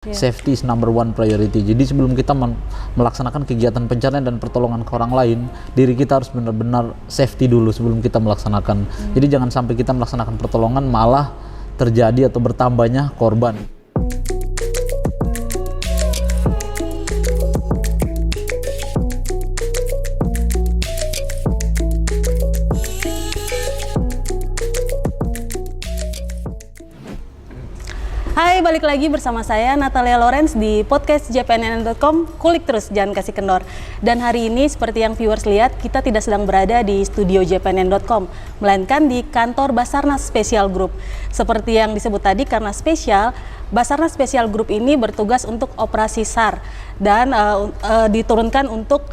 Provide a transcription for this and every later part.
Safety is number one priority. Jadi sebelum kita melaksanakan kegiatan pencarian dan pertolongan ke orang lain, diri kita harus benar-benar safety dulu sebelum kita melaksanakan. Jadi jangan sampai kita melaksanakan pertolongan malah terjadi atau bertambahnya korban. Hai, balik lagi bersama saya Natalia Lorenz di podcast jpnn.com. Kulik terus, jangan kasih kendor. Dan hari ini seperti yang viewers lihat, kita tidak sedang berada di studio jpnn.com, melainkan di kantor Basarnas Special Group. Seperti yang disebut tadi, karena spesial, Basarnas Special Group ini bertugas untuk operasi SAR dan diturunkan untuk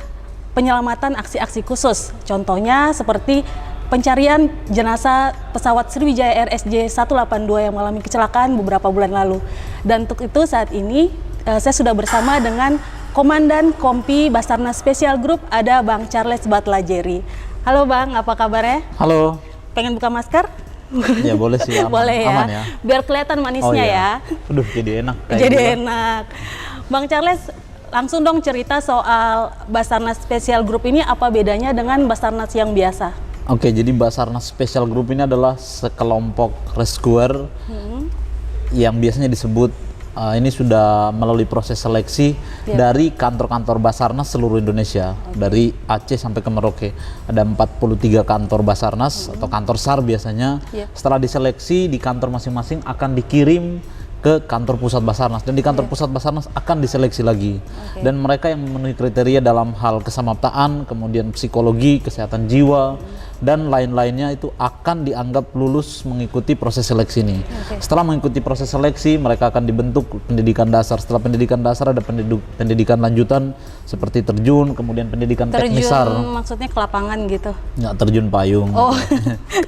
penyelamatan aksi-aksi khusus. Contohnya seperti pencarian jenazah pesawat Sriwijaya Air SJ182 yang mengalami kecelakaan beberapa bulan lalu. Dan untuk itu saat ini saya sudah bersama dengan Komandan Kompi Basarnas Special Group, ada Bang Charles Batlajeri. Halo Bang, apa kabarnya? Halo. Pengen buka masker? Ya boleh sih, aman. Boleh ya? Aman ya. Biar kelihatan manisnya ya. Aduh, jadi enak. Jadi enak. Bang Charles, langsung dong cerita soal Basarnas Special Group ini, apa bedanya dengan Basarnas yang biasa? Oke, jadi Basarnas Special Group ini adalah sekelompok rescuer yang biasanya disebut ini sudah melalui proses seleksi dari kantor-kantor Basarnas seluruh Indonesia, dari Aceh sampai ke Merauke. Ada 43 kantor Basarnas atau kantor SAR biasanya. Setelah diseleksi di kantor masing-masing akan dikirim ke kantor pusat Basarnas, dan di kantor pusat Basarnas akan diseleksi lagi. Dan mereka yang memenuhi kriteria dalam hal kesamaptaan, kemudian psikologi, kesehatan jiwa, dan lain-lainnya itu akan dianggap lulus mengikuti proses seleksi ini. Setelah mengikuti proses seleksi, mereka akan dibentuk pendidikan dasar. Setelah pendidikan dasar ada pendidikan lanjutan seperti terjun, kemudian pendidikan teknisar. Terjun maksudnya ke lapangan gitu? Nggak, terjun payung. Oh,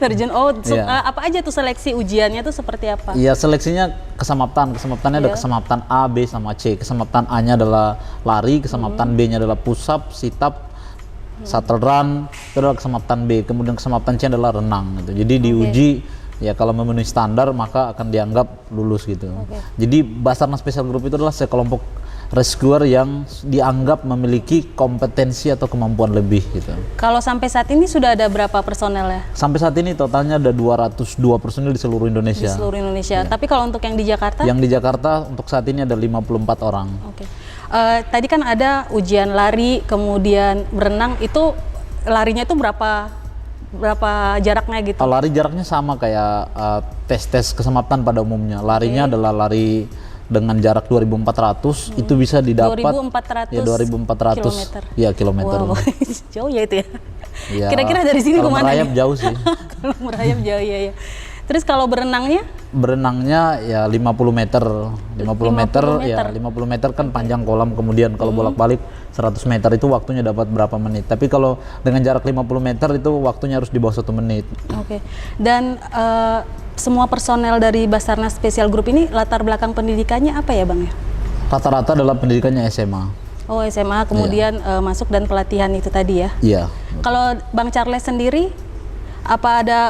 terjun. Oh, apa aja tuh seleksi ujiannya tuh seperti apa? Iya, seleksinya kesamaptaan. Kesamaptaannya ada kesamaptaan A, B, sama C. Kesamaptaan A-nya adalah lari, kesamaptaan B-nya adalah push up, sit up, shuttle run, itu adalah kesamaptaan B. Kemudian kesamaptaan C adalah renang gitu. Jadi diuji ya kalau memenuhi standar maka akan dianggap lulus gitu. Jadi Basarnas Special Group itu adalah sekelompok rescuer yang dianggap memiliki kompetensi atau kemampuan lebih gitu. Kalau sampai saat ini sudah ada berapa personel ya? Sampai saat ini totalnya ada 202 personil di seluruh Indonesia. Di seluruh Indonesia. Tapi kalau untuk yang di Jakarta? Yang di Jakarta untuk saat ini ada 54 orang. Tadi kan ada ujian lari, kemudian berenang, itu larinya itu berapa jaraknya gitu? Lari jaraknya sama kayak tes kesamaptaan pada umumnya. Larinya adalah lari dengan jarak 2.400, itu bisa didapat 2.400 ya 2.400 kilometer. Ya kilometer. Wow. Jauh ya itu ya. Ya, kira-kira dari sini kalau kemana? merayap jauh sih. Kalau merayap jauh ya. Terus kalau berenangnya? Berenangnya ya 50 meter. 50 meter ya 50 meter kan panjang kolam, kemudian kalau bolak-balik 100 meter itu waktunya dapat berapa menit. Tapi kalau dengan jarak 50 meter itu waktunya harus di bawah 1 menit. Dan semua personel dari Basarnas Special Group ini latar belakang pendidikannya apa ya Bang ya? Rata-rata dalam pendidikannya SMA. Oh, SMA, kemudian masuk dan pelatihan itu tadi ya? Iya. Kalau Bang Charles sendiri, apa ada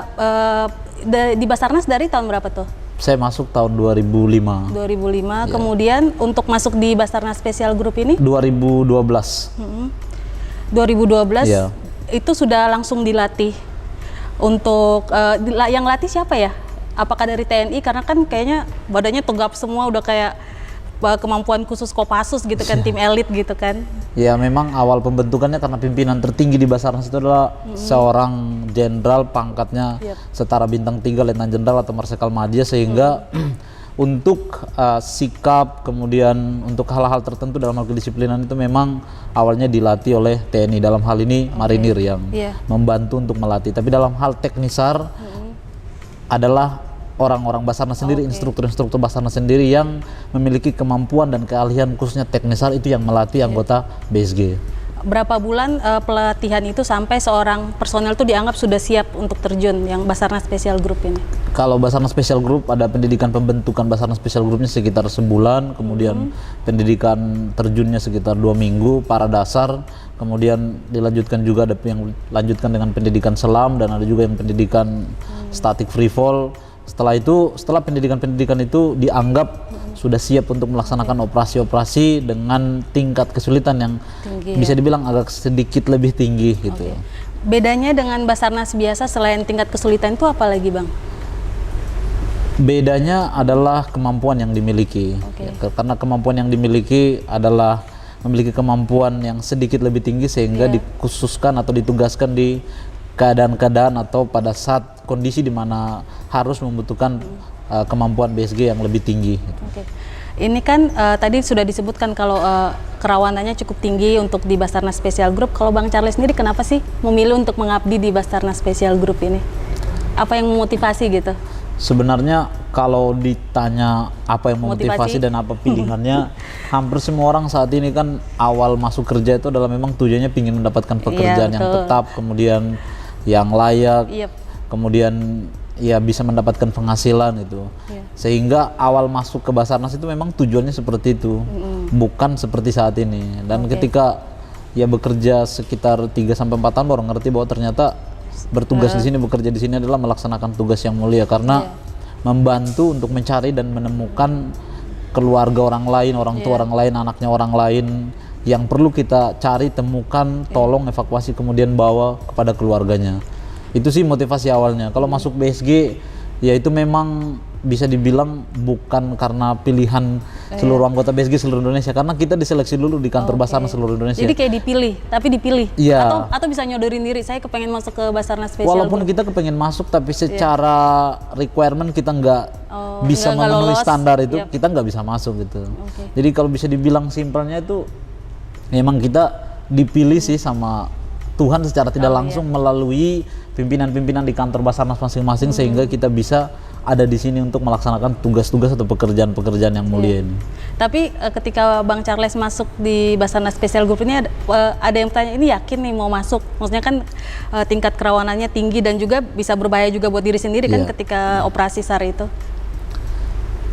di Basarnas dari tahun berapa tuh? Saya masuk tahun 2005. 2005, kemudian untuk masuk di Basarnas Special Group ini? 2012. 2012, itu sudah langsung dilatih. Untuk yang latih siapa ya? Apakah dari TNI? Karena kan kayaknya badannya tegap semua, udah kayak kemampuan khusus Kopassus gitu kan, tim elit gitu kan. Ya memang awal pembentukannya karena pimpinan tertinggi di Basarnas itu adalah seorang jenderal pangkatnya setara bintang 3 letnan jenderal atau marsikal madya, sehingga untuk sikap, kemudian untuk hal-hal tertentu dalam hal kedisiplinan itu memang awalnya dilatih oleh TNI, dalam hal ini marinir yang membantu untuk melatih. Tapi dalam hal teknisar adalah orang-orang Basarnas sendiri, instruktur-instruktur Basarnas sendiri yang memiliki kemampuan dan keahlian khususnya teknisar, itu yang melatih anggota BSG. Berapa bulan pelatihan itu sampai seorang personel itu dianggap sudah siap untuk terjun yang Basarnas Special Group ini? Kalau Basarnas Special Group ada pendidikan pembentukan Basarnas Special Groupnya sekitar sebulan, kemudian pendidikan terjunnya sekitar 2 minggu, para dasar, kemudian dilanjutkan juga ada yang lanjutkan dengan pendidikan selam, dan ada juga yang pendidikan static free fall. Setelah pendidikan-pendidikan itu dianggap sudah siap untuk melaksanakan operasi-operasi dengan tingkat kesulitan yang Tinggi, bisa dibilang agak sedikit lebih tinggi gitu. Bedanya dengan Basarnas biasa selain tingkat kesulitan itu apa lagi Bang? Bedanya adalah kemampuan yang dimiliki. Karena kemampuan yang dimiliki adalah memiliki kemampuan yang sedikit lebih tinggi sehingga dikhususkan atau ditugaskan di keadaan-keadaan atau pada saat kondisi di mana harus membutuhkan kemampuan BSG yang lebih tinggi. Ini kan tadi sudah disebutkan kalau kerawanannya cukup tinggi untuk di Basarnas Special Group. Kalau Bang Charles sendiri kenapa sih memilih untuk mengabdi di Basarnas Special Group ini? Apa yang memotivasi gitu? Sebenarnya kalau ditanya apa yang memotivasi dan apa pilihannya, hampir semua orang saat ini kan awal masuk kerja itu adalah memang tujuannya ingin mendapatkan pekerjaan yang tetap, kemudian yang layak, kemudian ya bisa mendapatkan penghasilan itu. Sehingga awal masuk ke Basarnas itu memang tujuannya seperti itu, bukan seperti saat ini. Dan ketika ya bekerja sekitar 3-4 tahun baru ngerti bahwa ternyata bertugas di sini, bekerja di sini adalah melaksanakan tugas yang mulia karena membantu untuk mencari dan menemukan keluarga orang lain, orang tua orang lain, anaknya orang lain yang perlu kita cari, temukan, tolong evakuasi kemudian bawa kepada keluarganya. Itu sih motivasi awalnya. Kalau masuk BSG ya itu memang bisa dibilang bukan karena pilihan seluruh anggota BSG seluruh Indonesia, karena kita diseleksi dulu di kantor Basarnas seluruh Indonesia. Jadi kayak dipilih, tapi dipilih. Iya. Atau bisa nyodorin diri, saya kepengen masuk ke Basarnas Special Walaupun Group. kita kepengen masuk, tapi secara requirement kita nggak bisa nggak memenuhi lolos. standar itu, kita nggak bisa masuk gitu. Jadi kalau bisa dibilang simpelnya itu, memang kita dipilih sih sama Tuhan secara tidak langsung melalui pimpinan-pimpinan di kantor Basarnas masing-masing sehingga kita bisa ada di sini untuk melaksanakan tugas-tugas atau pekerjaan-pekerjaan yang mulia ini. Tapi ketika Bang Charles masuk di Basarnas Special Group ini ada yang tanya, ini yakin nih mau masuk? Maksudnya kan tingkat kerawanannya tinggi dan juga bisa berbahaya juga buat diri sendiri kan ketika operasi SAR itu.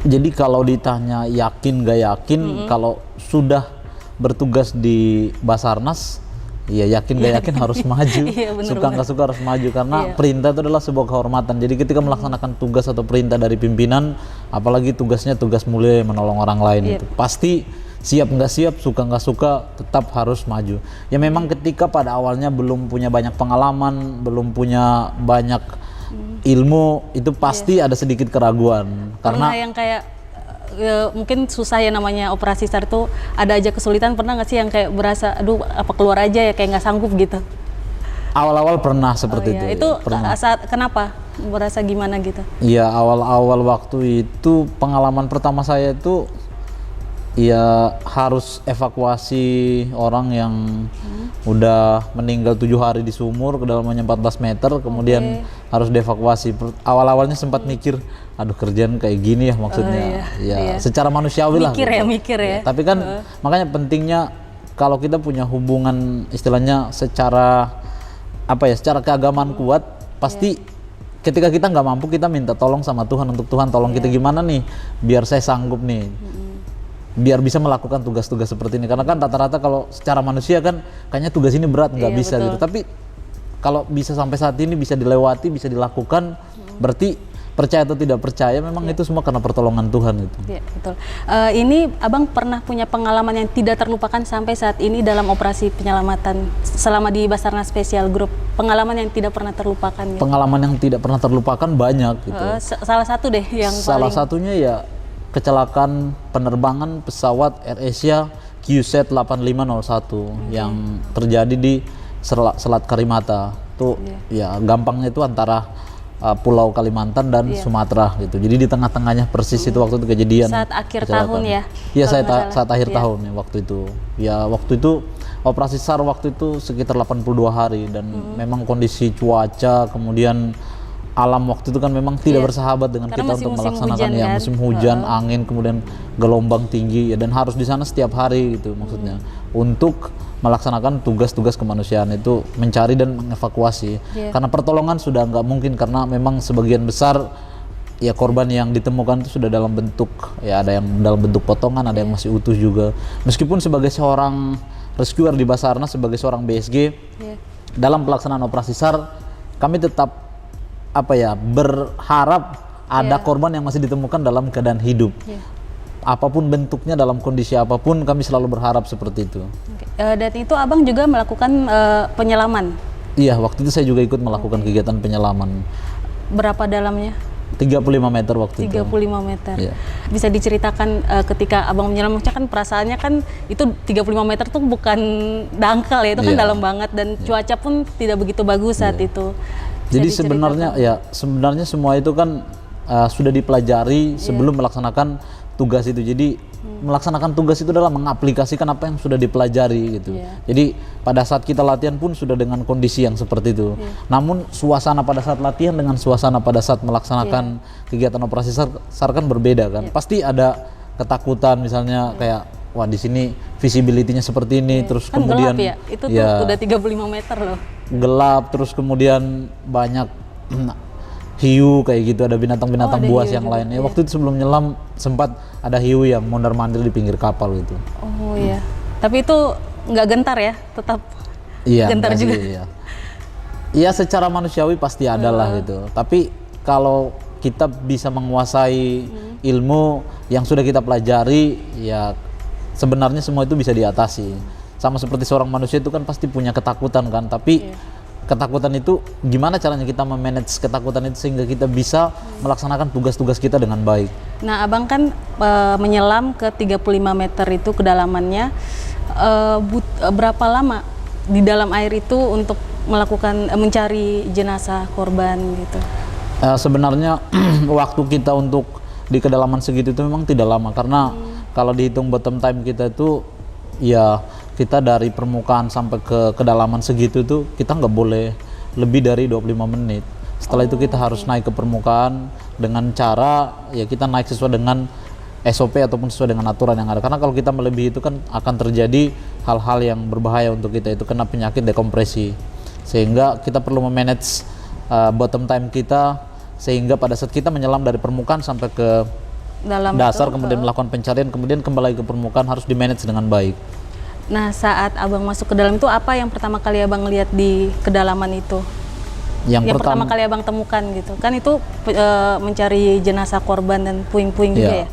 Jadi kalau ditanya yakin gak yakin, kalau sudah bertugas di Basarnas, ya yakin gak yakin harus maju, suka nggak suka harus maju karena perintah itu adalah sebuah kehormatan. Jadi ketika melaksanakan tugas atau perintah dari pimpinan, apalagi tugasnya tugas mulia menolong orang lain, itu pasti siap nggak siap, suka nggak suka, tetap harus maju. Ya memang ketika pada awalnya belum punya banyak pengalaman, belum punya banyak ilmu, itu pasti ada sedikit keraguan. Karena yang kayak mungkin susah ya namanya operasi SAR tuh, ada aja kesulitan. Pernah nggak sih yang kayak berasa aduh apa keluar aja ya, kayak nggak sanggup gitu? Awal-awal pernah seperti itu. Itu saat kenapa berasa gimana gitu? Iya, awal-awal waktu itu pengalaman pertama saya itu ya harus evakuasi orang yang udah meninggal 7 hari di sumur, kedalamannya 14 meter, kemudian harus dievakuasi. Awal-awalnya sempat mikir, aduh kerjaan kayak gini ya maksudnya. Secara manusiawi lah. Mikir ya. Tapi kan makanya pentingnya kalau kita punya hubungan istilahnya secara secara keagamaan kuat, pasti ketika kita nggak mampu kita minta tolong sama Tuhan, untuk Tuhan tolong kita gimana nih biar saya sanggup nih. Biar bisa melakukan tugas-tugas seperti ini, karena kan rata-rata kalau secara manusia kan kayaknya tugas ini berat, nggak bisa gitu, tapi kalau bisa sampai saat ini bisa dilewati, bisa dilakukan, berarti percaya atau tidak percaya memang itu semua karena pertolongan Tuhan itu. Iya, betul. Ini Abang pernah punya pengalaman yang tidak terlupakan sampai saat ini dalam operasi penyelamatan selama di Basarnas Special Group, pengalaman yang tidak pernah terlupakan ya? Pengalaman yang tidak pernah terlupakan banyak gitu. Salah satu deh yang salah satunya ya kecelakaan penerbangan pesawat AirAsia QZ 8501 yang terjadi di Selat Karimata. Itu ya gampangnya itu antara Pulau Kalimantan dan Sumatera gitu. Jadi di tengah-tengahnya persis itu waktu itu kejadian. Saat akhir tahun ya? Iya, saat akhir tahun ya waktu itu. Ya waktu itu operasi SAR waktu itu sekitar 82 hari dan memang kondisi cuaca kemudian alam waktu itu kan memang tidak bersahabat dengan kita untuk melaksanakan musim hujan, angin, kemudian gelombang tinggi ya, dan harus di sana setiap hari gitu maksudnya untuk melaksanakan tugas-tugas kemanusiaan itu, mencari dan mengevakuasi karena pertolongan sudah nggak mungkin karena memang sebagian besar ya korban yang ditemukan itu sudah dalam bentuk ya ada yang dalam bentuk potongan, ada yang masih utuh juga. Meskipun sebagai seorang rescuer di Basarnas, sebagai seorang BSG dalam pelaksanaan operasi SAR kami tetap berharap ada korban yang masih ditemukan dalam keadaan hidup. apapun bentuknya, dalam kondisi apapun, kami selalu berharap seperti itu. Dan itu abang juga melakukan penyelaman. Iya, waktu itu saya juga ikut melakukan kegiatan penyelaman. Berapa dalamnya? 35 meter waktu 35 itu. meter. Iya. Bisa diceritakan ketika abang menyelam, kan perasaannya kan itu 35 meter tuh bukan dangkal ya, itu kan Iya. dalam banget dan cuaca pun tidak begitu bagus saat itu. Bisa Jadi diceritakan? sebenarnya semua itu kan sudah dipelajari sebelum melaksanakan tugas itu. Jadi melaksanakan tugas itu adalah mengaplikasikan apa yang sudah dipelajari gitu. Jadi pada saat kita latihan pun sudah dengan kondisi yang seperti itu. Namun suasana pada saat latihan dengan suasana pada saat melaksanakan kegiatan operasi SAR kan berbeda kan. Pasti ada ketakutan misalnya kayak wah di sini visibility-nya seperti ini, terus Kan kemudian gelap ya, itu tuh udah 35 meter loh. gelap, terus kemudian banyak hiu kayak gitu, ada binatang-binatang ada buas hiu yang juga, lain. Waktu itu sebelum nyelam sempat ada hiu yang mondar-mandir di pinggir kapal gitu. Oh iya. Tapi itu nggak gentar ya, tetap Iya, gentar enggak juga. sih, iya. Iya, secara manusiawi pasti ada lah gitu. Tapi kalau kita bisa menguasai ilmu yang sudah kita pelajari, ya sebenarnya semua itu bisa diatasi. Sama seperti seorang manusia itu kan pasti punya ketakutan kan, tapi ketakutan itu gimana caranya kita memanage ketakutan itu sehingga kita bisa melaksanakan tugas-tugas kita dengan baik. Nah, abang kan menyelam ke 35 meter itu kedalamannya, berapa lama di dalam air itu untuk melakukan mencari jenazah korban gitu? Sebenarnya waktu kita untuk di kedalaman segitu itu memang tidak lama, karena kalau dihitung bottom time kita itu ya kita dari permukaan sampai ke kedalaman segitu tuh kita nggak boleh lebih dari 25 menit. Setelah itu kita harus naik ke permukaan dengan cara ya kita naik sesuai dengan SOP ataupun sesuai dengan aturan yang ada. Karena kalau kita melebihi itu kan akan terjadi hal-hal yang berbahaya untuk kita, itu kena penyakit dekompresi. Sehingga kita perlu memanage bottom time kita sehingga pada saat kita menyelam dari permukaan sampai ke Dalam dasar, itu, kemudian melakukan pencarian, kemudian kembali ke permukaan harus di-manage dengan baik. Nah, saat abang masuk ke dalam itu apa yang pertama kali abang lihat di kedalaman itu? Yang pertama kali abang temukan gitu. Kan itu mencari jenazah korban dan puing-puing juga ya?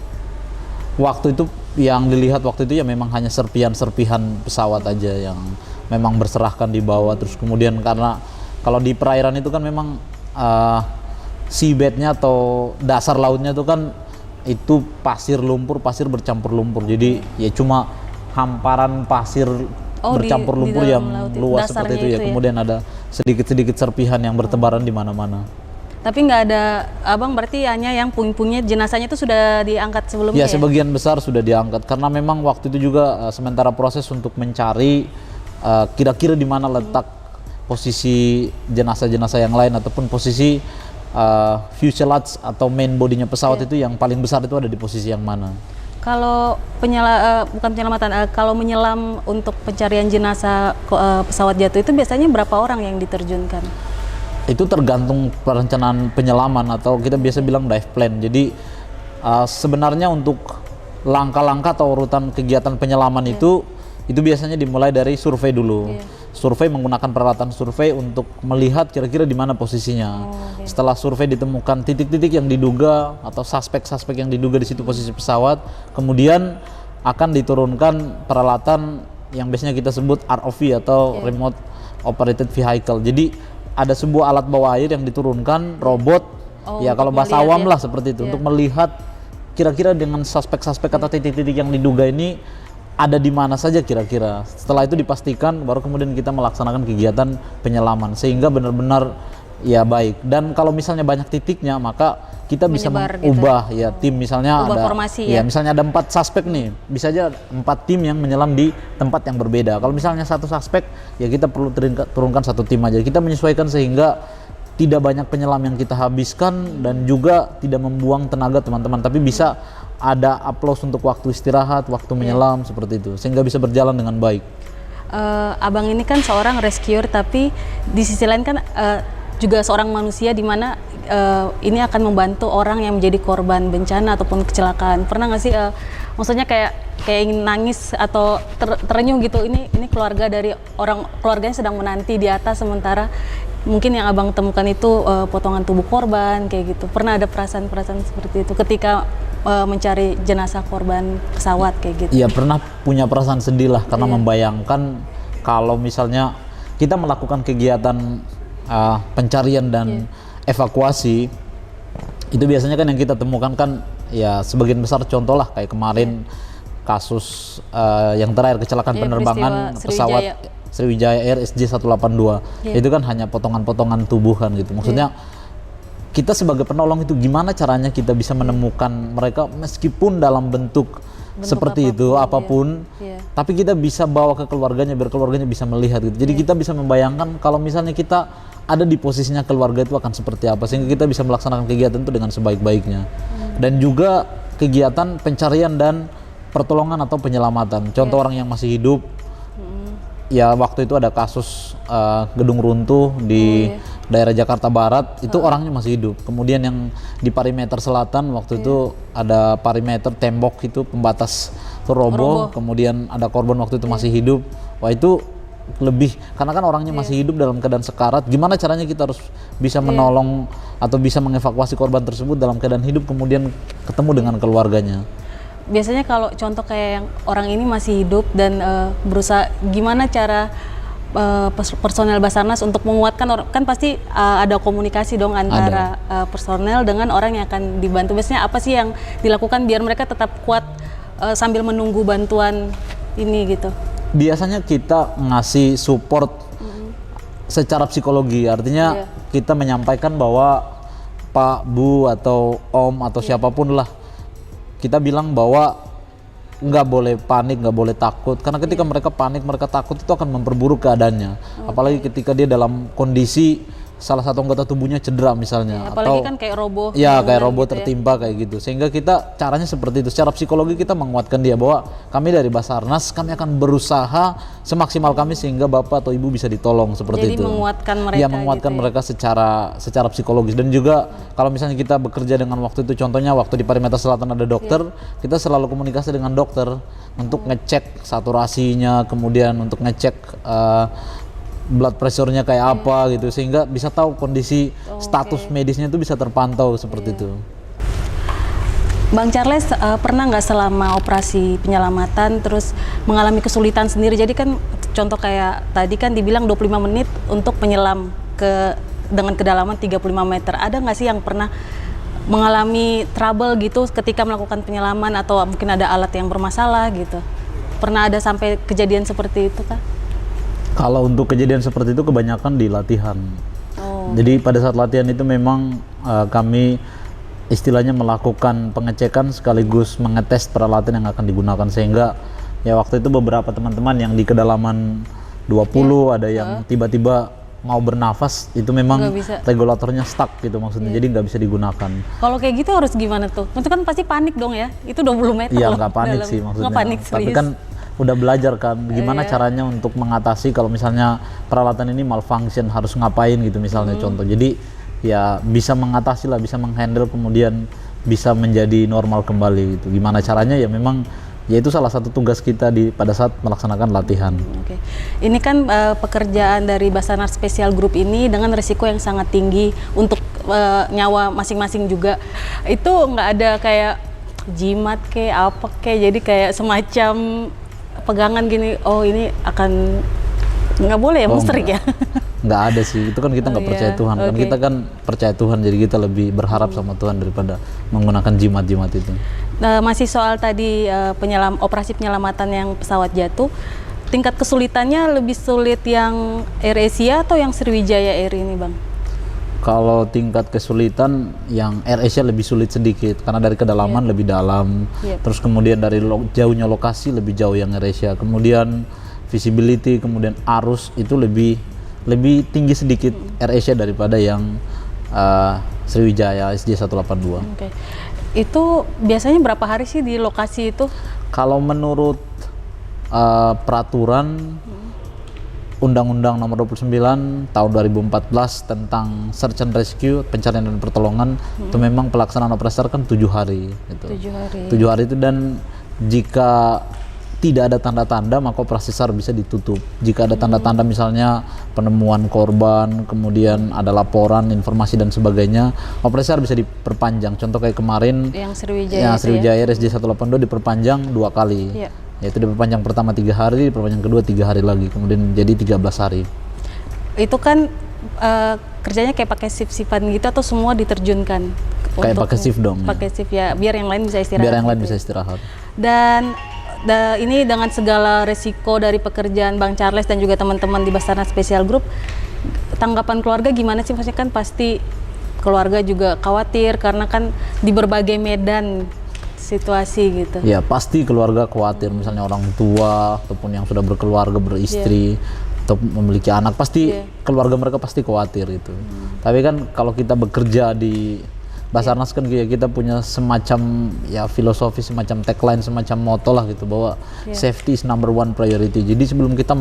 Waktu itu yang dilihat waktu itu ya memang hanya serpihan-serpihan pesawat aja yang memang berserahkan di bawah. Terus kemudian karena kalau di perairan itu kan memang seabed-nya atau dasar lautnya itu kan itu pasir pasir bercampur lumpur. Jadi ya cuma hamparan pasir bercampur lumpur di yang laut luas seperti itu ya. Kemudian ada sedikit-sedikit serpihan yang bertebaran di mana-mana. Tapi nggak ada, abang berarti hanya yang puing-puingnya jenazahnya itu sudah diangkat sebelumnya Ya, ya? sebagian besar sudah diangkat karena memang waktu itu juga sementara proses untuk mencari kira-kira di mana letak posisi jenazah-jenazah yang lain ataupun posisi fuselage atau main bodinya pesawat itu yang paling besar itu ada di posisi yang mana. Kalau bukan penyelamatan, kalau menyelam untuk pencarian jenazah pesawat jatuh itu biasanya berapa orang yang diterjunkan? Itu tergantung perencanaan penyelaman atau kita biasa bilang dive plan. Jadi sebenarnya untuk langkah-langkah atau urutan kegiatan penyelaman itu biasanya dimulai dari survei dulu. Survei menggunakan peralatan survei untuk melihat kira-kira di mana posisinya. Setelah survei ditemukan titik-titik yang diduga atau suspek-suspek yang diduga di situ posisi pesawat, kemudian akan diturunkan peralatan yang biasanya kita sebut ROV atau Remote Operated Vehicle. Jadi ada sebuah alat bawah air yang diturunkan, robot, ya kalau bahasa awam lah seperti itu, untuk melihat kira-kira dengan suspek-suspek atau titik-titik yang diduga ini ada di mana saja kira-kira. Setelah itu dipastikan baru kemudian kita melaksanakan kegiatan penyelaman sehingga benar-benar ya baik. Dan kalau misalnya banyak titiknya maka kita bisa mengubah ya tim, misalnya ubah ada formasi ya misalnya ada 4 suspek nih, bisa aja 4 tim yang menyelam di tempat yang berbeda. Kalau misalnya 1 suspek ya kita perlu turunkan 1 tim aja. Kita menyesuaikan sehingga tidak banyak penyelam yang kita habiskan dan juga tidak membuang tenaga teman-teman, tapi bisa ada aplaus untuk waktu istirahat, waktu menyelam seperti itu, sehingga bisa berjalan dengan baik. Abang ini kan seorang rescuer, tapi di sisi lain kan juga seorang manusia di mana ini akan membantu orang yang menjadi korban bencana ataupun kecelakaan. Pernah nggak sih, maksudnya kayak ingin nangis atau terenyuh gitu? Ini keluarga dari keluarganya sedang menanti di atas, sementara mungkin yang abang temukan itu potongan tubuh korban kayak gitu. Pernah ada perasaan-perasaan seperti itu ketika mencari jenazah korban pesawat kayak gitu. Iya, pernah punya perasaan sedih lah karena membayangkan kalau misalnya kita melakukan kegiatan pencarian dan evakuasi, itu biasanya kan yang kita temukan kan ya sebagian besar contoh lah kayak kemarin kasus yang terakhir kecelakaan penerbangan pesawat Sriwijaya Air SJ182. Itu kan hanya potongan-potongan tubuh kan gitu. Maksudnya kita sebagai penolong itu gimana caranya kita bisa menemukan mereka meskipun dalam bentuk seperti apapun, tapi kita bisa bawa ke keluarganya biar keluarganya bisa melihat gitu. Jadi kita bisa membayangkan kalau misalnya kita ada di posisinya keluarga itu akan seperti apa, sehingga kita bisa melaksanakan kegiatan itu dengan sebaik-baiknya. Dan juga kegiatan pencarian dan pertolongan atau penyelamatan. Contoh orang yang masih hidup, ya waktu itu ada kasus gedung runtuh di daerah Jakarta Barat, itu orangnya masih hidup. Kemudian yang di perimeter selatan waktu itu ada perimeter tembok itu pembatas itu roboh, kemudian ada korban waktu itu masih hidup. Wah itu lebih, karena kan orangnya masih hidup dalam keadaan sekarat, gimana caranya kita harus bisa menolong atau bisa mengevakuasi korban tersebut dalam keadaan hidup kemudian ketemu dengan keluarganya. Biasanya kalau contoh kayak yang orang ini masih hidup dan berusaha gimana cara personel Basarnas untuk menguatkan orang, kan pasti ada komunikasi dong antara personel dengan orang yang akan dibantu. Biasanya apa sih yang dilakukan biar mereka tetap kuat sambil menunggu bantuan ini gitu? Biasanya kita ngasih support secara psikologi, artinya kita menyampaikan bahwa Pak, Bu, atau Om, atau siapapun lah, kita bilang bahwa nggak boleh panik, nggak boleh takut, karena ketika mereka panik, mereka takut itu akan memperburuk keadaannya. Apalagi ketika dia dalam kondisi salah satu anggota tubuhnya cedera misalnya, apalagi atau kan kayak roboh, kayak roboh gitu tertimpa kayak gitu. Sehingga kita caranya seperti itu, secara psikologi kita menguatkan dia bahwa kami dari Basarnas, kami akan berusaha semaksimal kami sehingga bapak atau ibu bisa ditolong seperti jadi itu. Menguatkan mereka. Ya, menguatkan gitu mereka secara psikologis. Dan juga kalau misalnya kita bekerja dengan waktu itu, contohnya waktu di perimeter selatan ada dokter, kita selalu komunikasi dengan dokter untuk ngecek saturasinya, kemudian untuk ngecek blood pressure-nya kayak apa gitu, sehingga bisa tahu kondisi status medisnya itu bisa terpantau seperti itu. Bang Charles pernah nggak selama operasi penyelamatan terus mengalami kesulitan sendiri? Jadi kan contoh kayak tadi kan dibilang 25 menit untuk menyelam dengan kedalaman 35 meter. Ada nggak sih yang pernah mengalami trouble gitu ketika melakukan penyelaman, atau mungkin ada alat yang bermasalah gitu? Pernah ada sampai kejadian seperti itu kah? Kalau untuk kejadian seperti itu kebanyakan di latihan. Jadi pada saat latihan itu memang kami istilahnya melakukan pengecekan sekaligus mengetes peralatan yang akan digunakan, sehingga ya waktu itu beberapa teman-teman yang di kedalaman 20 ada yang tiba-tiba mau bernafas, itu memang regulatornya stuck gitu maksudnya, jadi nggak bisa digunakan. Kalau kayak gitu harus gimana tuh? Itu kan pasti panik dong ya, itu 20 meter Iya, loh. nggak panik sih maksudnya. Nggak panik, tapi kan udah belajar kan gimana caranya untuk mengatasi kalau misalnya peralatan ini malfunction, harus ngapain gitu misalnya contoh. Jadi ya bisa mengatasi lah, bisa menghandle, kemudian bisa menjadi normal kembali gitu. Gimana caranya ya memang ya itu salah satu tugas kita pada saat melaksanakan latihan. Oke. Ini kan pekerjaan dari Basarnas Special Group ini dengan risiko yang sangat tinggi untuk nyawa masing-masing juga. Itu nggak ada kayak jimat kayak apa kayak, jadi kayak semacam pegangan gini, oh ini akan nggak boleh ya, musrik ya? Nggak ada sih, itu kan kita nggak percaya Tuhan, kan kita kan percaya Tuhan, jadi kita lebih berharap sama Tuhan daripada menggunakan jimat-jimat itu. Masih soal tadi operasi penyelamatan yang pesawat jatuh, tingkat kesulitannya lebih sulit yang AirAsia atau yang Sriwijaya Air ini, Bang? Kalau tingkat kesulitan yang AirAsia lebih sulit sedikit karena dari kedalaman lebih dalam, terus kemudian dari jauhnya lokasi lebih jauh yang AirAsia, kemudian visibility, kemudian arus itu lebih tinggi sedikit AirAsia daripada yang Sriwijaya SJ182. Oke. Itu biasanya berapa hari sih di lokasi itu? Kalau menurut peraturan Undang-Undang Nomor 29 Tahun 2014 tentang Search and Rescue, pencarian dan pertolongan, itu memang pelaksanaan operasi kan 7 hari gitu. 7 hari. 7 hari itu, dan jika tidak ada tanda-tanda, maka operasi SAR bisa ditutup. Jika ada tanda-tanda misalnya penemuan korban, kemudian ada laporan, informasi dan sebagainya, operasi SAR bisa diperpanjang. Contoh kayak kemarin yang Sriwijaya, RSJ 182 diperpanjang 2 kali. Yaitu diperpanjang pertama 3 hari, diperpanjang kedua 3 hari lagi, kemudian jadi 13 hari. Itu kan kerjanya kayak pakai shift-shiftan gitu atau semua diterjunkan? Kayak pakai shift dong. Pakai shift ya, biar yang lain bisa istirahat. Biar yang lain gitu. bisa istirahat. Dan ini dengan segala resiko dari pekerjaan Bang Charles dan juga teman-teman di Basarnas Special Group, tanggapan keluarga gimana sih? Maksudnya kan pasti keluarga juga khawatir karena kan di berbagai medan situasi gitu. Ya pasti keluarga khawatir, misalnya orang tua ataupun yang sudah berkeluarga, beristri atau memiliki anak, pasti keluarga mereka pasti khawatir itu. Tapi kan kalau kita bekerja di Basarnas kan kita punya semacam ya filosofi, semacam tagline, semacam motto lah gitu, bahwa safety is number one priority. Jadi sebelum kita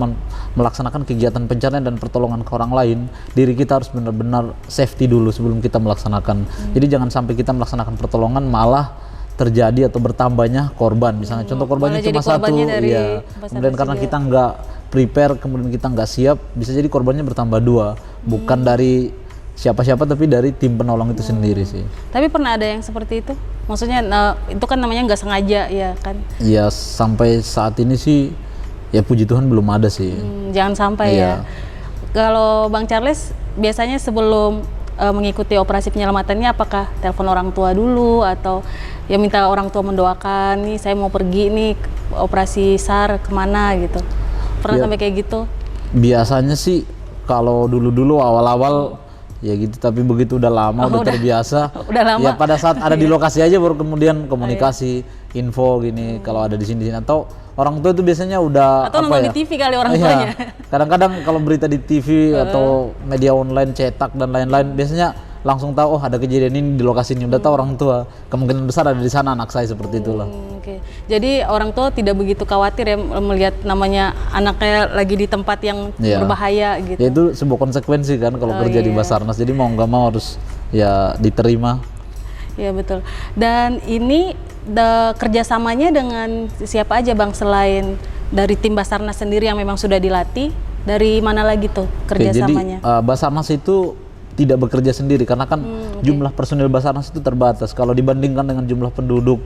melaksanakan kegiatan pencarian dan pertolongan ke orang lain, diri kita harus benar-benar safety dulu sebelum kita melaksanakan. Jadi jangan sampai kita melaksanakan pertolongan malah terjadi atau bertambahnya korban. Misalnya contoh korbannya cuma satu, ya. Kemudian karena kita nggak prepare, kemudian kita nggak siap, bisa jadi korbannya bertambah 2, bukan dari siapa-siapa tapi dari tim penolong itu sendiri sih. Tapi pernah ada yang seperti itu? Maksudnya itu kan namanya nggak sengaja ya kan? Ya sampai saat ini sih ya puji Tuhan belum ada sih. Jangan sampai ya. Kalau Bang Charles biasanya sebelum mengikuti operasi penyelamatannya, apakah telepon orang tua dulu atau ya minta orang tua mendoakan, nih saya mau pergi nih operasi SAR kemana gitu? Pernah sampai kayak gitu? Biasanya sih kalau dulu-dulu awal-awal ya gitu, tapi begitu udah lama, udah terbiasa. Udah lama. Ya pada saat ada di lokasi aja baru kemudian komunikasi, info gini kalau ada di sini atau orang tua itu biasanya udah atau nonton di TV kali orang tuanya. Kadang-kadang kalau berita di TV atau media online cetak dan lain-lain biasanya langsung tahu, oh ada kejadian ini di lokasi ini, udah tahu orang tua. Kemungkinan besar ada di sana anak saya, seperti itulah. Jadi orang tua tidak begitu khawatir ya melihat namanya anaknya lagi di tempat yang berbahaya gitu. Ya itu sebuah konsekuensi kan kalau kerja di Basarnas. Jadi mau nggak mau harus ya diterima. Ya betul. Dan ini kerjasamanya dengan siapa aja Bang, selain dari tim Basarnas sendiri yang memang sudah dilatih, dari mana lagi tuh kerjasamanya? Jadi Basarnas itu tidak bekerja sendiri karena kan jumlah personil Basarnas itu terbatas. Kalau dibandingkan dengan jumlah penduduk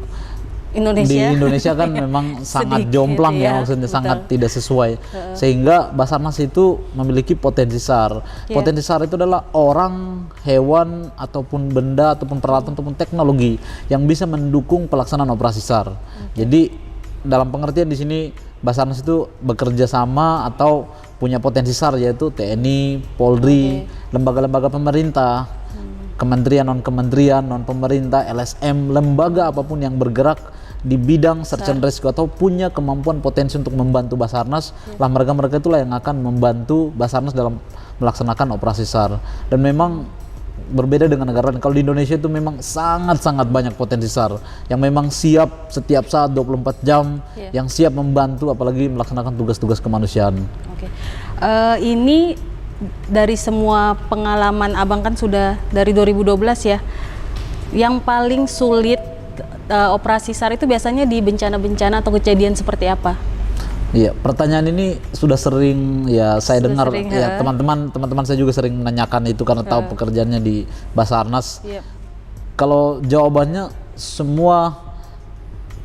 di Indonesia kan memang sangat jomplang ya, maksudnya sangat tidak sesuai. Sehingga Basarnas itu memiliki potensi SAR. Potensi SAR itu adalah orang, hewan, ataupun benda, ataupun peralatan, ataupun teknologi yang bisa mendukung pelaksanaan operasi SAR. Jadi dalam pengertian di sini Basarnas itu bekerja sama atau punya potensi SAR, yaitu TNI, Polri, lembaga-lembaga pemerintah, kementerian, non-kementerian, non-pemerintah, LSM, lembaga apapun yang bergerak di bidang search and rescue atau punya kemampuan potensi untuk membantu Basarnas, lah mereka itulah yang akan membantu Basarnas dalam melaksanakan operasi SAR. Dan memang berbeda dengan negara lain. Kalau di Indonesia itu memang sangat-sangat banyak potensi SAR yang memang siap setiap saat 24 jam, yang siap membantu apalagi melaksanakan tugas-tugas kemanusiaan. Ini dari semua pengalaman Abang kan sudah dari 2012 ya, yang paling sulit operasi SAR itu biasanya di bencana-bencana atau kejadian seperti apa? Iya, pertanyaan ini sudah sering ya saya dengar ya, teman-teman saya juga sering menanyakan itu karena tahu pekerjaannya di Basarnas. Kalau jawabannya semua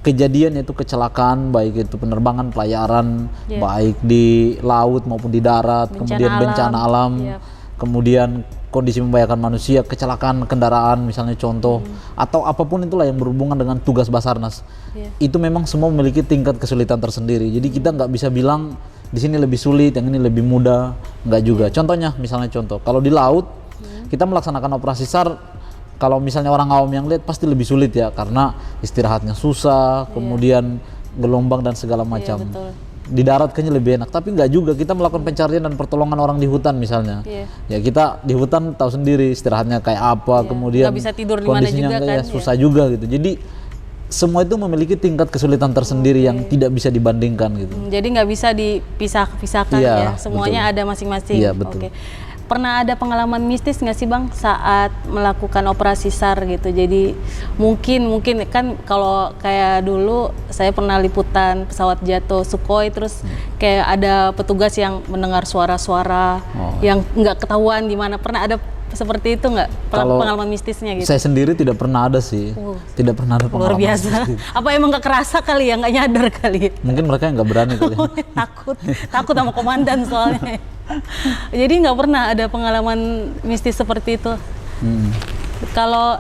kejadian itu kecelakaan, baik itu penerbangan, pelayaran, baik di laut maupun di darat, kemudian bencana alam, kemudian kondisi membahayakan manusia, kecelakaan kendaraan misalnya contoh, atau apapun itulah yang berhubungan dengan tugas Basarnas. Itu memang semua memiliki tingkat kesulitan tersendiri. Jadi kita nggak bisa bilang di sini lebih sulit, yang ini lebih mudah, nggak juga. Contohnya, misalnya contoh, kalau di laut kita melaksanakan operasi SAR, kalau misalnya orang awam yang lihat pasti lebih sulit ya, karena istirahatnya susah, kemudian gelombang dan segala macam. Di darat kayaknya lebih enak, tapi nggak juga. Kita melakukan pencarian dan pertolongan orang di hutan misalnya, ya kita di hutan tahu sendiri istirahatnya kayak apa, kemudian nggak bisa tidur di mana juga kan, susah juga gitu. Jadi semua itu memiliki tingkat kesulitan tersendiri yang tidak bisa dibandingkan gitu. Jadi nggak bisa dipisah-pisahkan ya, semuanya betul. Ada masing-masing. Iya betul. pernah ada pengalaman mistis nggak sih Bang saat melakukan operasi SAR gitu? Jadi mungkin kan kalau kayak dulu saya pernah liputan pesawat jatuh Sukhoi, terus kayak ada petugas yang mendengar suara-suara yang nggak ketahuan di mana. Pernah ada seperti itu nggak pengalaman mistisnya gitu? Saya sendiri tidak pernah ada sih, tidak pernah ada Luar pengalaman biasa. mistis. Apa emang nggak kerasa kali ya, nggak nyadar kali? Mungkin mereka yang nggak berani kali. takut sama komandan soalnya. Jadi nggak pernah ada pengalaman mistis seperti itu. Kalau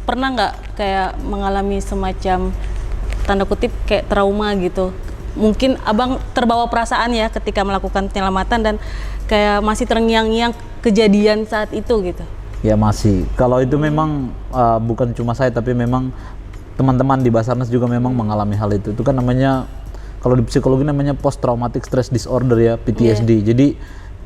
pernah nggak kayak mengalami semacam tanda kutip kayak trauma gitu? Mungkin abang terbawa perasaan ya ketika melakukan penyelamatan dan kayak masih terngiang-ngiang kejadian saat itu gitu. Ya masih. Kalau itu memang bukan cuma saya, tapi memang teman-teman di Basarnas juga memang mengalami hal itu. Itu kan namanya, kalau di psikologi namanya post traumatic stress disorder ya, PTSD. Jadi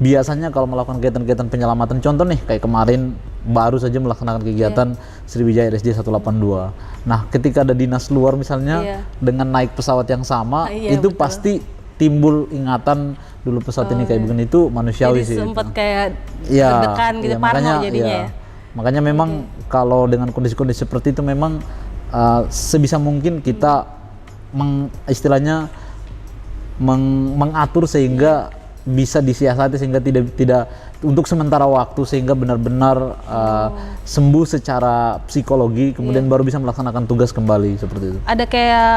biasanya kalau melakukan kegiatan-kegiatan penyelamatan, contoh nih kayak kemarin baru saja melaksanakan kegiatan Sriwijaya RSJ 182. Nah, ketika ada dinas luar misalnya dengan naik pesawat yang sama, itu betul. Pasti timbul ingatan dulu pesawat ini kayak begini, itu manusiawi sih. Jadi sempat kayak deg-degan gitu, parno jadinya ya. Makanya memang kalau dengan kondisi-kondisi seperti itu memang sebisa mungkin kita istilahnya mengatur sehingga bisa disiasati sehingga tidak untuk sementara waktu, sehingga benar-benar sembuh secara psikologi, kemudian baru bisa melaksanakan tugas kembali seperti itu. Ada kayak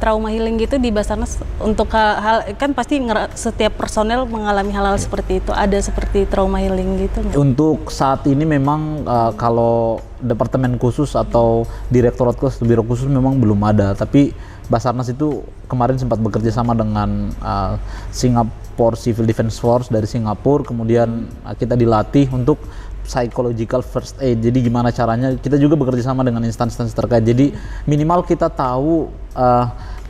trauma healing gitu di Basarnas untuk hal kan pasti setiap personel mengalami hal-hal seperti itu. Ada seperti trauma healing gitu nggak? Untuk saat ini memang kalau departemen khusus atau direktorat khusus, biro khusus memang belum ada, tapi Basarnas itu kemarin sempat bekerja sama dengan Singapore Civil Defense Force dari Singapura, kemudian kita dilatih untuk psychological first aid. Jadi gimana caranya, kita juga bekerja sama dengan instansi-instansi terkait. Jadi minimal kita tahu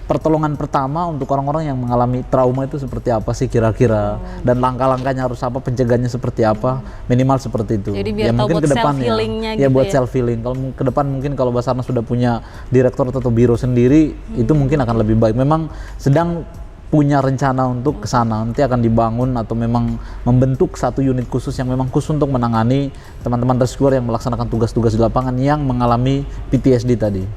pertolongan pertama untuk orang-orang yang mengalami trauma itu seperti apa sih kira-kira, dan langkah-langkahnya harus apa, pencegahannya seperti apa, minimal seperti itu. Jadi biar ya tahu mungkin buat ke depan self-healingnya ya gitu buat ya. self healing. Kalau ke depan mungkin kalau Basarnas sudah punya direktur atau biro sendiri, itu mungkin akan lebih baik. Memang sedang punya rencana untuk ke sana, nanti akan dibangun atau memang membentuk satu unit khusus yang memang khusus untuk menangani teman-teman rescuer yang melaksanakan tugas-tugas di lapangan yang mengalami PTSD tadi.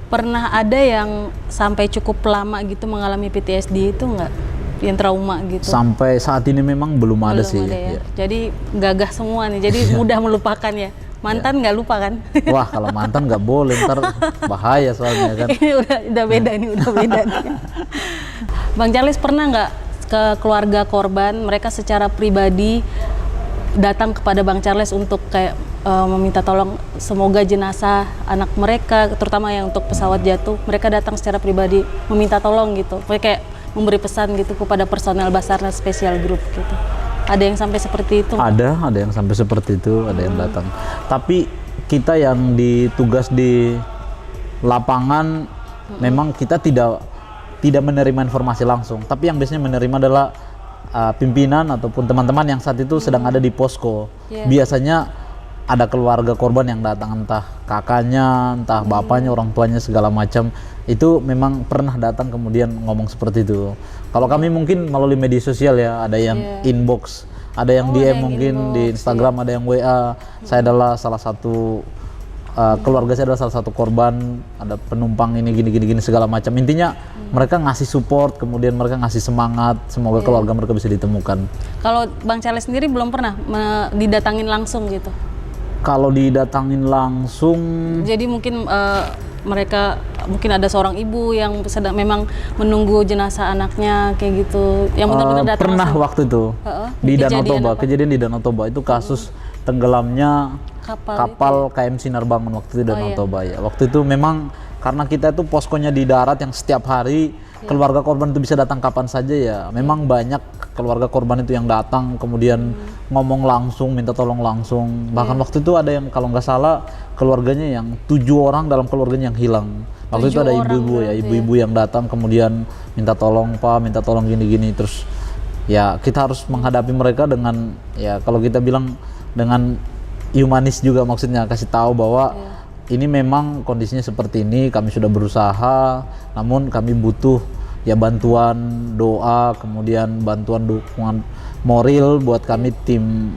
Pernah ada yang sampai cukup lama gitu mengalami PTSD itu nggak? Yang trauma gitu? Sampai saat ini memang belum ada sih. Ya. Jadi gagah semua nih, jadi mudah melupakan ya. Mantan nggak lupa kan? Wah, kalau mantan nggak boleh, ntar bahaya soalnya kan. Ini udah beda nih. Bang Charles pernah nggak ke keluarga korban, mereka secara pribadi datang kepada Bang Charles untuk kayak meminta tolong semoga jenazah anak mereka, terutama yang untuk pesawat jatuh, mereka datang secara pribadi meminta tolong gitu, mereka kayak memberi pesan gitu kepada personel Basarnas Special Group gitu. Ada yang sampai seperti itu? Ada yang sampai seperti itu, ada yang datang. Tapi kita yang ditugas di lapangan, memang kita tidak menerima informasi langsung, tapi yang biasanya menerima adalah pimpinan ataupun teman-teman yang saat itu sedang ada di posko. Biasanya ada keluarga korban yang datang, entah kakaknya, entah bapaknya, orang tuanya, segala macam. Itu memang pernah datang kemudian ngomong seperti itu. Kalau kami mungkin melalui media sosial ya, ada yang inbox, ada yang DM mungkin di Instagram, ada yang WA. Saya adalah salah satu keluarga saya adalah salah satu korban, ada penumpang ini gini segala macam. Intinya mereka ngasih support, kemudian mereka ngasih semangat, semoga keluarga mereka bisa ditemukan. Kalau Bang Charles sendiri belum pernah didatangin langsung gitu? Kalau didatangin langsung, jadi mungkin mereka mungkin ada seorang ibu yang sedang memang menunggu jenazah anaknya kayak gitu, yang benar-benar datang pernah langsung. Waktu itu di Danau Toba, kejadian di Danau Toba itu kasus tenggelamnya kapal KM Sinar Bangun waktu itu di Danau Toba ya. Waktu itu memang karena kita itu poskonya di darat yang setiap hari keluarga korban itu bisa datang kapan saja ya. Memang banyak keluarga korban itu yang datang kemudian ngomong langsung, minta tolong langsung. Bahkan waktu itu ada yang kalau nggak salah keluarganya yang 7 orang dalam keluarganya yang hilang. Waktu itu ada ibu-ibu ya, ibu-ibu yang datang kemudian minta tolong Pak, minta tolong gini-gini. Terus ya kita harus menghadapi mereka dengan ya kalau kita bilang dengan humanis juga, maksudnya kasih tahu bahwa ini memang kondisinya seperti ini, kami sudah berusaha, namun kami butuh ya bantuan doa, kemudian bantuan dukungan moral buat kami tim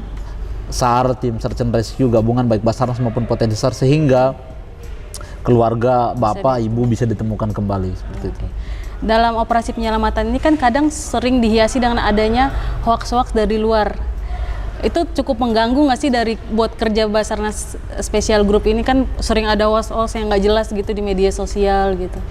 SAR, tim Search and Rescue gabungan baik Basarnas maupun Potensi SAR, sehingga keluarga bapak ibu bisa ditemukan kembali seperti itu. Dalam operasi penyelamatan ini kan kadang sering dihiasi dengan adanya hoax-hoax dari luar. Itu cukup mengganggu nggak sih dari buat kerja Basarnas Special Group ini, kan sering ada hoax-hoax yang nggak jelas gitu di media sosial gitu.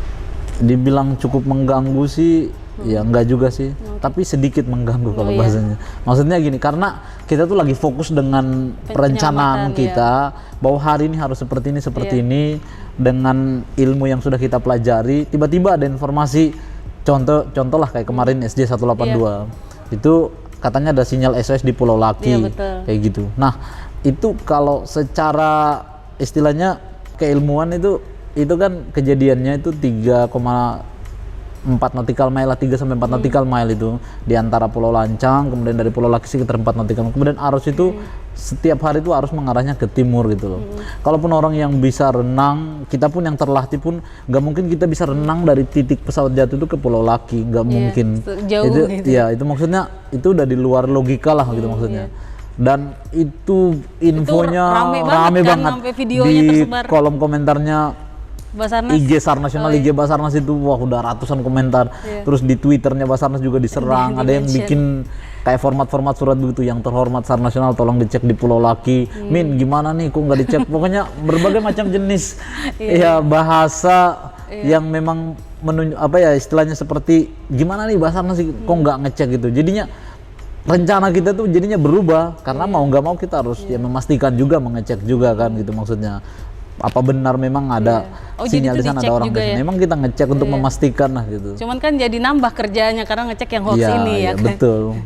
Dibilang cukup mengganggu sih, ya enggak juga sih, tapi sedikit mengganggu kalau bahasanya. Maksudnya gini, karena kita tuh lagi fokus dengan perencanaan kita, bahwa hari ini harus seperti ini, dengan ilmu yang sudah kita pelajari, tiba-tiba ada informasi, contoh lah kayak kemarin SJ 182, itu katanya ada sinyal SOS di Pulau Laki, kayak gitu. Nah, itu kalau secara istilahnya keilmuan itu kan kejadiannya itu 3,4 nautical mile lah, 3 sampai 4 nautical mile itu di antara Pulau Lancang, kemudian dari Pulau Laki sekitar 4 nautical mile. Kemudian arus itu setiap hari itu arus mengarahnya ke timur gitu loh. Kalaupun orang yang bisa renang, kita pun yang terlatih pun nggak mungkin kita bisa renang dari titik pesawat jatuh itu ke Pulau Laki, nggak mungkin. Jauh itu gitu. ya itu maksudnya itu udah di luar logika lah gitu maksudnya. Dan itu infonya rame banget sampai videonya di tersebar. kolom komentarnya Basarnas. IG SAR Nasional, IG Basarnas itu wah udah ratusan komentar. Terus di Twitternya Basarnas juga diserang. Ada yang bikin kayak format-format surat begitu, yang terhormat SAR Nasional tolong dicek di Pulau Laki. Min gimana nih kok nggak dicek? Pokoknya berbagai macam jenis ya bahasa yang memang apa ya istilahnya seperti gimana nih Basarnas sih kok nggak ngecek gitu. Jadinya rencana kita tuh jadinya berubah karena mau nggak mau kita harus ya memastikan juga, mengecek juga kan gitu maksudnya. Apa benar memang ada sinyal di sana, ada orang di sana. Memang kita ngecek untuk memastikan lah gitu. Cuman kan jadi nambah kerjanya karena ngecek yang hoax ini ya kan. Betul.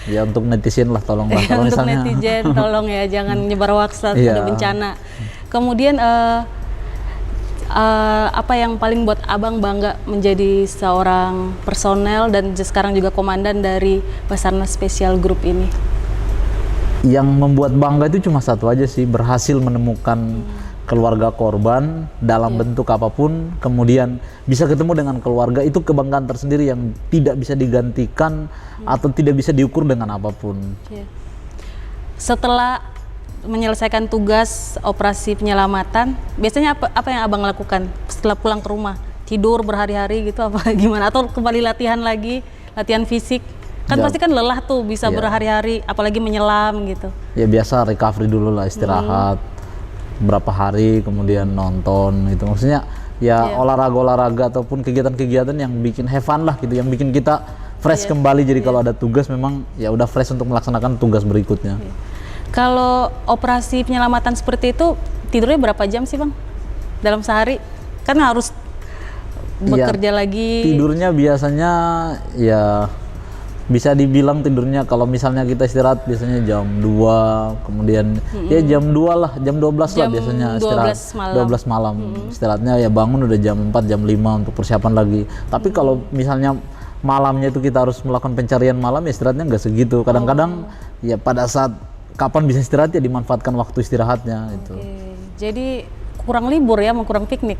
Ya untuk netizen lah tolong lah. Kalau untuk misalnya netizen tolong ya jangan nyebar hoax saat ada bencana. Kemudian apa yang paling buat Abang bangga menjadi seorang personel dan sekarang juga komandan dari Basarnas Special Group ini? Yang membuat bangga itu cuma satu aja sih, berhasil menemukan keluarga korban dalam bentuk apapun, kemudian bisa ketemu dengan keluarga, itu kebanggaan tersendiri yang tidak bisa digantikan atau tidak bisa diukur dengan apapun. Setelah menyelesaikan tugas operasi penyelamatan, biasanya apa yang Abang lakukan setelah pulang ke rumah? Tidur berhari-hari gitu apa gimana? Atau kembali latihan lagi, latihan fisik? Kan pasti kan lelah tuh, bisa berhari-hari, apalagi menyelam gitu. Ya biasa recovery dulu lah, istirahat berapa hari, kemudian nonton gitu. Maksudnya ya olahraga ataupun kegiatan-kegiatan yang bikin have fun lah gitu, yang bikin kita fresh kembali. Jadi kalau ada tugas memang ya udah fresh untuk melaksanakan tugas berikutnya. Kalau operasi penyelamatan seperti itu tidurnya berapa jam sih Bang? Dalam sehari? Kan harus bekerja lagi. Tidurnya biasanya ya bisa dibilang tidurnya kalau misalnya kita istirahat biasanya jam 2, kemudian ya jam 2 lah, jam 12 lah biasanya istirahat. 12 malam. Istirahatnya ya bangun udah jam 4, jam 5 untuk persiapan lagi. Tapi kalau misalnya malamnya itu kita harus melakukan pencarian malam, ya istirahatnya nggak segitu. Kadang-kadang ya pada saat kapan bisa istirahat ya dimanfaatkan waktu istirahatnya itu. Jadi kurang libur ya, mau kurang piknik.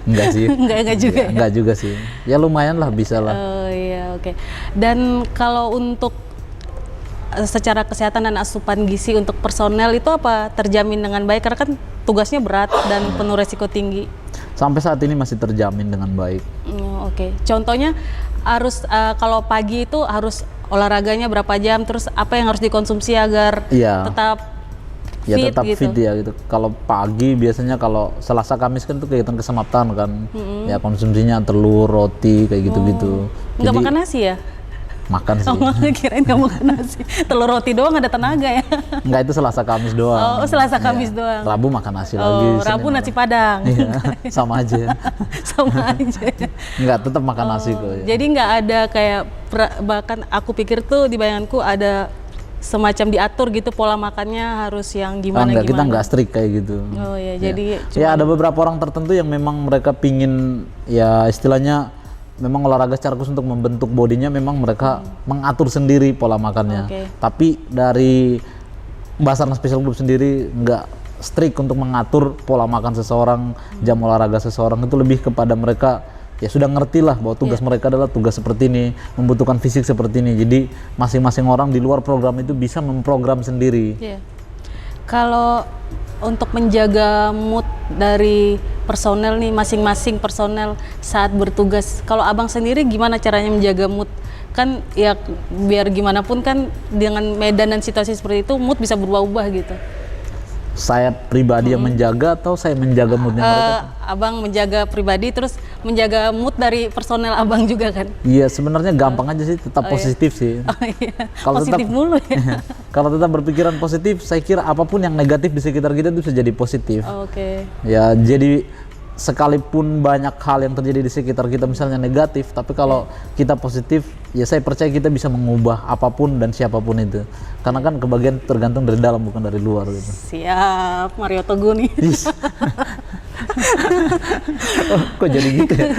Enggak sih. Enggak juga. Ya, enggak juga sih. Ya lumayan lah, bisa lah. Oh iya, oke. Dan kalau untuk secara kesehatan dan asupan gizi untuk personel itu apa terjamin dengan baik? Karena kan tugasnya berat dan penuh resiko tinggi. Sampai saat ini masih terjamin dengan baik. Oke. Contohnya harus kalau pagi itu harus olahraganya berapa jam, terus apa yang harus dikonsumsi agar tetap fit ya gitu. Kalau pagi biasanya kalau Selasa Kamis kan tuh kegiatan kesemaptan kan, ya konsumsinya telur, roti kayak gitu-gitu. Nggak makan nasi ya? Makan sih. Kirain nggak makan nasi. Telur roti doang ada tenaga ya? Enggak, itu Selasa Kamis doang. Oh, Selasa Kamis doang. Rabu makan nasi lagi. Rabu nasi Padang. Iya, sama aja. Sama aja. Enggak, tetap makan nasi kok. Ya. Jadi nggak ada kayak bahkan aku pikir tuh di bayanganku ada semacam diatur gitu pola makannya harus yang gimana. Kita nggak strict kayak gitu. Oh ya, jadi ya ada beberapa orang tertentu yang memang mereka pingin ya istilahnya memang olahraga secara khusus untuk membentuk bodinya, memang mereka mengatur sendiri pola makannya. Tapi dari Basarnas Special Group sendiri nggak strict untuk mengatur pola makan seseorang, jam olahraga seseorang, itu lebih kepada mereka ya sudah ngerti lah bahwa tugas mereka adalah tugas seperti ini, membutuhkan fisik seperti ini. Jadi masing-masing orang di luar program itu bisa memprogram sendiri. Kalau untuk menjaga mood dari personel nih, masing-masing personel saat bertugas, kalau abang sendiri gimana caranya menjaga mood? Kan ya biar gimana pun kan dengan medan dan situasi seperti itu mood bisa berubah-ubah gitu. Saya pribadi yang menjaga atau saya menjaga moodnya mereka? Abang menjaga pribadi terus menjaga mood dari personel abang juga kan? Iya, sebenarnya gampang aja sih, tetap positif sih. Kalau positif mulu ya. Kalau tetap berpikiran positif, saya kira apapun yang negatif di sekitar kita itu bisa jadi positif. Ya, jadi sekalipun banyak hal yang terjadi di sekitar kita misalnya negatif, tapi kalau kita positif, ya saya percaya kita bisa mengubah apapun dan siapapun itu. Karena kan kebahagiaan tergantung dari dalam bukan dari luar gitu. Siap, Mario Teguh nih. Kok jadi gitu ya?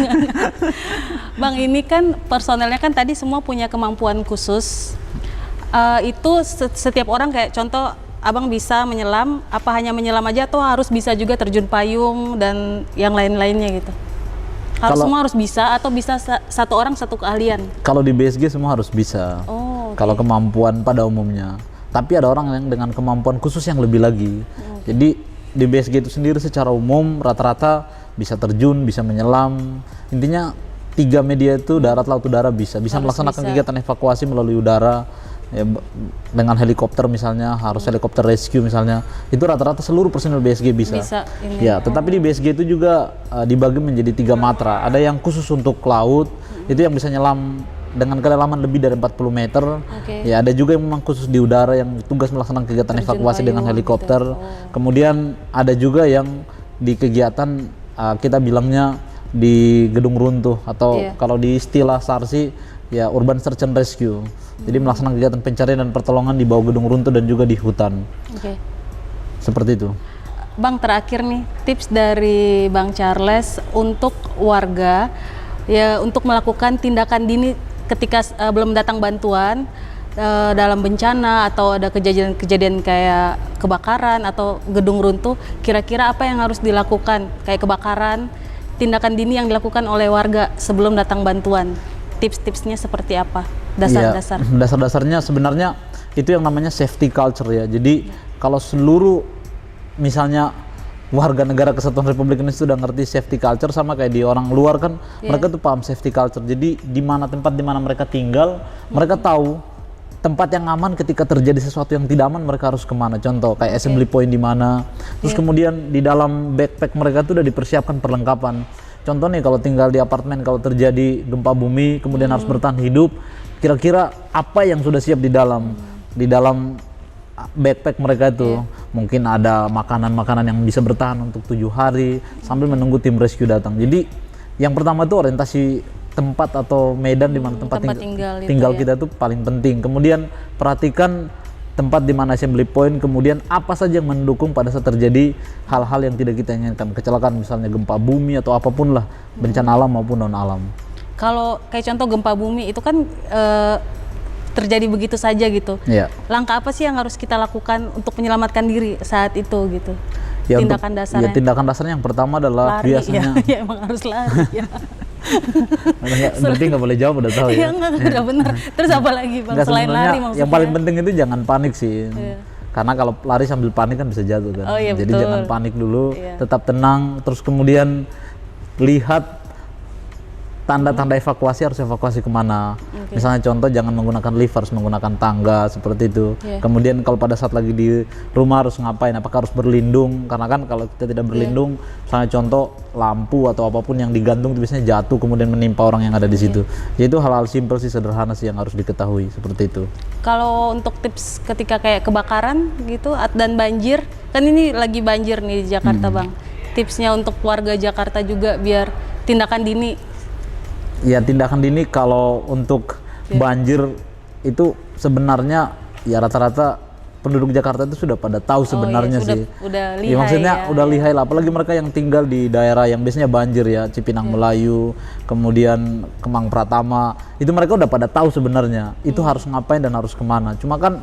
Bang, ini kan personelnya kan tadi semua punya kemampuan khusus. Itu setiap orang kayak contoh abang bisa menyelam, apa hanya menyelam aja atau harus bisa juga terjun payung dan yang lain-lainnya gitu? Semua harus bisa atau bisa satu orang satu keahlian? Kalau di BSG semua harus bisa. Kalau kemampuan pada umumnya. Tapi ada orang yang dengan kemampuan khusus yang lebih lagi. Jadi di BSG itu sendiri secara umum rata-rata bisa terjun, bisa menyelam. Intinya 3 media itu darat, laut, udara bisa melaksanakan kegiatan evakuasi melalui udara. Ya, dengan helikopter misalnya, harus helikopter rescue misalnya, itu rata-rata seluruh personil BSG bisa ya. Tetapi di BSG itu juga dibagi menjadi 3 matra. Ada yang khusus untuk laut, itu yang bisa nyelam dengan kedalaman lebih dari 40 meter. Ya, ada juga yang memang khusus di udara yang tugas melaksanakan kegiatan evakuasi dengan helikopter. Kemudian ada juga yang di kegiatan kita bilangnya di gedung runtuh atau kalau di istilah SARSI ya urban search and rescue. Jadi melaksanakan kegiatan pencarian dan pertolongan di bawah gedung runtuh dan juga di hutan. Seperti itu. Bang, terakhir nih tips dari Bang Charles untuk warga ya untuk melakukan tindakan dini ketika belum datang bantuan dalam bencana atau ada kejadian kayak kebakaran atau gedung runtuh. Kira-kira apa yang harus dilakukan kayak kebakaran, tindakan dini yang dilakukan oleh warga sebelum datang bantuan? Tips-tipsnya seperti apa? Dasar-dasar. Ya, dasar-dasarnya sebenarnya itu yang namanya safety culture ya. Jadi kalau seluruh misalnya warga negara Kesatuan Republik Indonesia sudah ngerti safety culture, sama kayak di orang luar kan mereka tuh paham safety culture. Jadi di mana tempat di mana mereka tinggal, mereka tahu tempat yang aman ketika terjadi sesuatu yang tidak aman mereka harus kemana. Contoh kayak assembly point di mana. Terus kemudian di dalam backpack mereka tuh udah dipersiapkan perlengkapan. Contoh nih kalau tinggal di apartemen, kalau terjadi gempa bumi kemudian harus bertahan hidup, kira-kira apa yang sudah siap di dalam backpack mereka itu? Mungkin ada makanan-makanan yang bisa bertahan untuk 7 hari sambil menunggu tim rescue datang. Jadi yang pertama itu orientasi tempat atau medan di mana tempat tinggal kita itu paling penting. Kemudian perhatikan tempat di mana assembly point, kemudian apa saja yang mendukung pada saat terjadi hal-hal yang tidak kita inginkan, kecelakaan misalnya gempa bumi atau apapun lah, bencana alam maupun non alam. Kalau kayak contoh gempa bumi itu kan terjadi begitu saja gitu. Langkah apa sih yang harus kita lakukan untuk menyelamatkan diri saat itu gitu? Ya, tindakan dasarnya. Ya, tindakan dasarnya yang pertama adalah lari, biasanya. Ya emang harus lari ya. Berarti nggak boleh jawab, udah tahu ya. Udah bener. Terus apa lagi Bang selain lari maksudnya? Yang paling penting itu jangan panik sih. Karena kalau lari sambil panik kan bisa jatuh kan. Jadi jangan panik dulu, tetap tenang, terus kemudian lihat tanda-tanda evakuasi, harus evakuasi kemana. Misalnya contoh jangan menggunakan lift, harus menggunakan tangga seperti itu. Kemudian kalau pada saat lagi di rumah harus ngapain, apakah harus berlindung, karena kan kalau kita tidak berlindung, misalnya contoh lampu atau apapun yang digantung itu biasanya jatuh kemudian menimpa orang yang ada di situ. Jadi itu hal-hal simpel sih, sederhana sih yang harus diketahui seperti itu. Kalau untuk tips ketika kayak kebakaran gitu dan banjir, kan ini lagi banjir nih di Jakarta Bang. Tipsnya untuk warga Jakarta juga biar tindakan dini. Ya, tindakan dini kalau untuk banjir itu sebenarnya ya rata-rata penduduk Jakarta itu sudah pada tahu sebenarnya sih. Udah lihai ya, maksudnya udah lihai lah, apalagi mereka yang tinggal di daerah yang biasanya banjir ya, Cipinang Melayu, kemudian Kemang Pratama, itu mereka udah pada tahu sebenarnya itu harus ngapain dan harus kemana. Cuma kan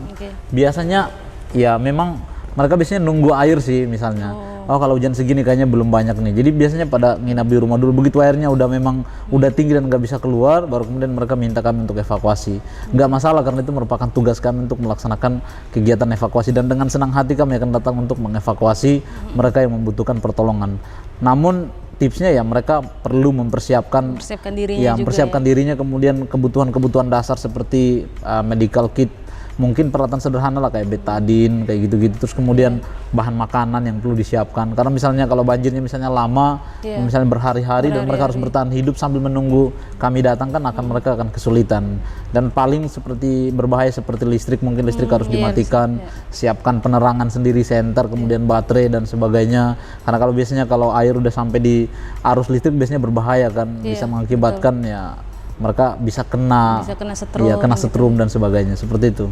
biasanya ya memang mereka biasanya nunggu air sih misalnya. Oh kalau hujan segini kayaknya belum banyak nih. Jadi biasanya pada nginap di rumah dulu. Begitu airnya udah memang udah tinggi dan nggak bisa keluar, baru kemudian mereka minta kami untuk evakuasi. Nggak masalah karena itu merupakan tugas kami untuk melaksanakan kegiatan evakuasi, dan dengan senang hati kami akan datang untuk mengevakuasi mereka yang membutuhkan pertolongan. Namun tipsnya ya mereka perlu mempersiapkan dirinya mempersiapkan dirinya, kemudian kebutuhan-kebutuhan dasar seperti medical kit, mungkin peralatan sederhana lah kayak betadine kayak gitu-gitu, terus kemudian bahan makanan yang perlu disiapkan karena misalnya kalau banjirnya misalnya lama, misalnya berhari-hari dan mereka harus bertahan hidup sambil menunggu kami datang, kan mereka akan kesulitan. Dan paling seperti berbahaya seperti listrik, mungkin listrik harus dimatikan, siapkan penerangan sendiri, senter, kemudian baterai dan sebagainya, karena kalau biasanya kalau air udah sampai di arus listrik biasanya berbahaya kan, bisa mengakibatkan ya mereka bisa kena setrum, kena setrum dan sebagainya, seperti itu.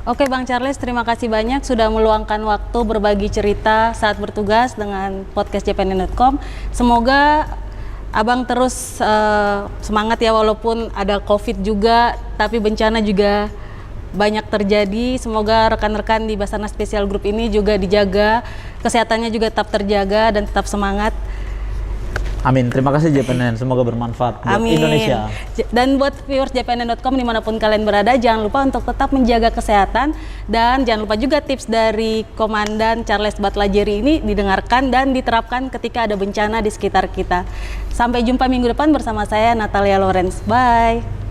Oke Bang Charles, terima kasih banyak sudah meluangkan waktu berbagi cerita saat bertugas dengan podcast jpnn.com. Semoga Abang terus semangat ya, walaupun ada COVID juga, tapi bencana juga banyak terjadi. Semoga rekan-rekan di Basarnas Special Group ini juga dijaga, kesehatannya juga tetap terjaga dan tetap semangat. Amin. Terima kasih JPNN, semoga bermanfaat buat Indonesia. Dan buat viewers jpnn.com dimanapun kalian berada, jangan lupa untuk tetap menjaga kesehatan, dan jangan lupa juga tips dari Komandan Charles Batlajeri ini didengarkan dan diterapkan ketika ada bencana di sekitar kita. Sampai jumpa minggu depan bersama saya Natalia Lorenz. Bye.